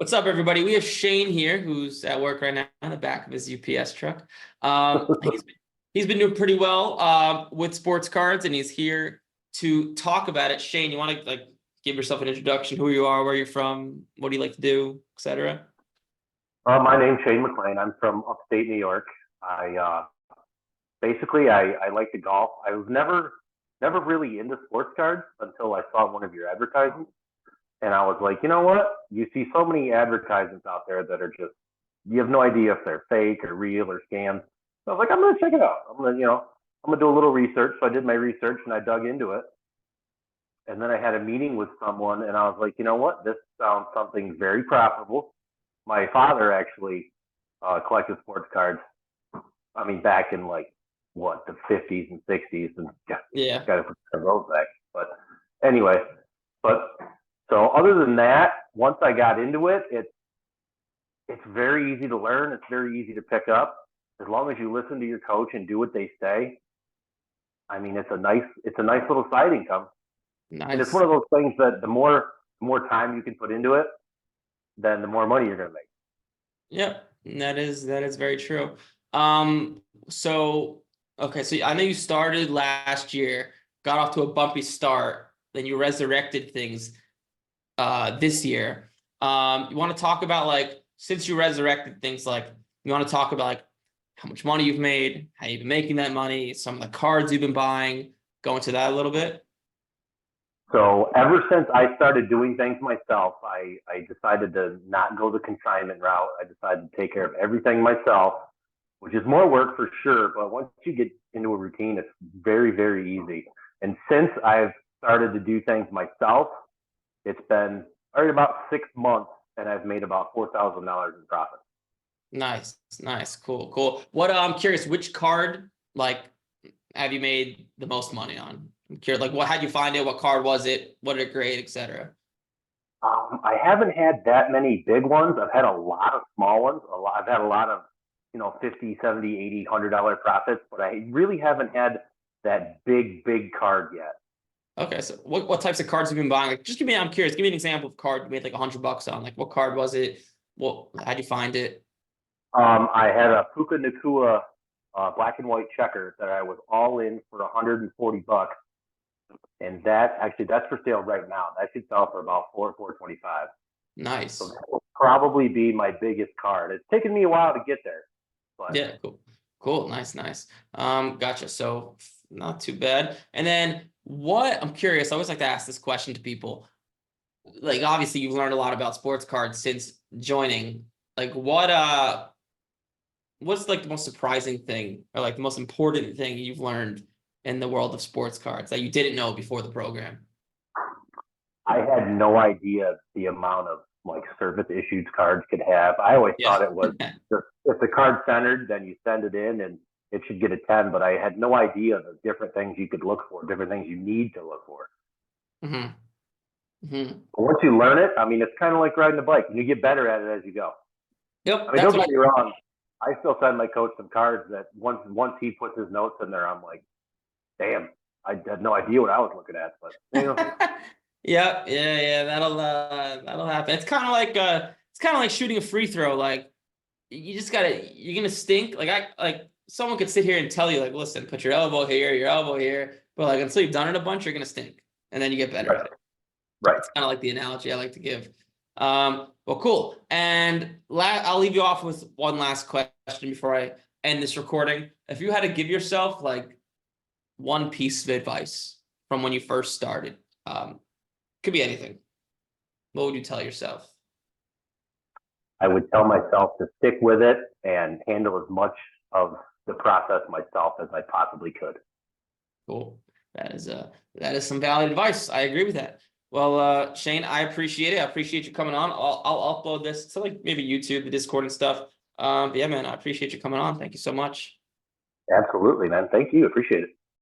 What's up, everybody? We have Shane here, who's at work right now in the back of his UPS truck. He's been doing pretty well with sports cards, and he's here to talk about it. Shane, you want to give yourself an introduction? Who you are, where you're from, what do you like to do, etc. My name's Shane McLean. I'm from upstate New York. I like to golf. I was never really into sports cards until I saw one of your advertisements, and I was like, you know what? You see so many advertisements out there that are just you have no idea if they're fake or real or scams. So I was like, I'm gonna check it out. I'm gonna do a little research. So I did my research and I dug into it. And then I had a meeting with someone, and I was like, you know what? This sounds something very profitable. My father actually collected sports cards. I mean, back in like what the 50s and 60s, and Yeah. got to put those back. But anyway, but so other than that, once I got into it, it's very easy to learn. It's very easy to pick up as long as you listen to your coach and do what they say. I mean, it's a nice little side income, and it's one Nice. of those things that the more time you can put into it, then the more money you're gonna make. Yep. That is very true. So okay, so I know you started last year, got off to a bumpy start, then you resurrected things this year. You want to talk about since you resurrected things, you want to talk about how much money you've made, how you've been making that money, some of the cards you've been buying, go into that a little bit. So ever since I started doing things myself, I decided to not go the consignment route. I decided to take care of everything myself, which is more work for sure. But once you get into a routine, it's very, very easy. And since I've started to do things myself, it's been already about 6 months, and I've made about $4,000 in profit. Nice, cool. What I'm curious, which card have you made the most money on? I'm curious, how'd you find it? What card was it? What did it grade, etc. I haven't had that many big ones. I've had a lot of small ones. I've had a lot of, 50, 70, 80, $100 profits, but I really haven't had that big card yet. Okay, so what types of cards have you been buying? Just give me, I'm curious, give me an example of a card you made $100 on. What card was it? How'd you find it? I had a Puka Nakua black and white checker that I was all in for $140, and that's for sale right now. That should sell for about 425. So Nice. that will probably be my biggest card. It's taken me a while to get there, but Yeah, cool. Nice. Gotcha. So not too bad. And then I'm curious, I always like to ask this question to people. Obviously you've learned a lot about sports cards since joining. What's the most surprising thing or the most important thing you've learned in the world of sports cards that you didn't know before the program? I had no idea the amount of service issues cards could have. I always Yeah. thought it was just if the card's centered, then you send it in and it should get a 10. But I had no idea the different things you could look for, different things you need to look for. hmm hmm But once you learn it, I mean, it's kind of like riding a bike, and you get better at it as you go. Yep, I mean, that's don't what get me wrong. I still send my coach some cards that once he puts his notes in there, I'm like, damn, I had no idea what I was looking at. But Yeah. That'll happen. It's kind of like shooting a free throw. You just you're gonna stink. Someone could sit here and tell you, listen, put your elbow here, but until you've done it a bunch, you're gonna stink, and then you get better right, at it. right. It's kind of like the analogy I like to give. Well, cool. And I'll leave you off with one last question before I end this recording. If you had to give yourself one piece of advice from when you first started, could be anything. What would you tell yourself? I would tell myself to stick with it and handle as much of the process myself as I possibly could. Cool. That is some valid advice. I agree with that. Well, Shane, I appreciate it. I appreciate you coming on. I'll upload this to maybe YouTube, the Discord and stuff. But yeah, man, I appreciate you coming on. Thank you so much. Absolutely, man. Thank you. Appreciate it.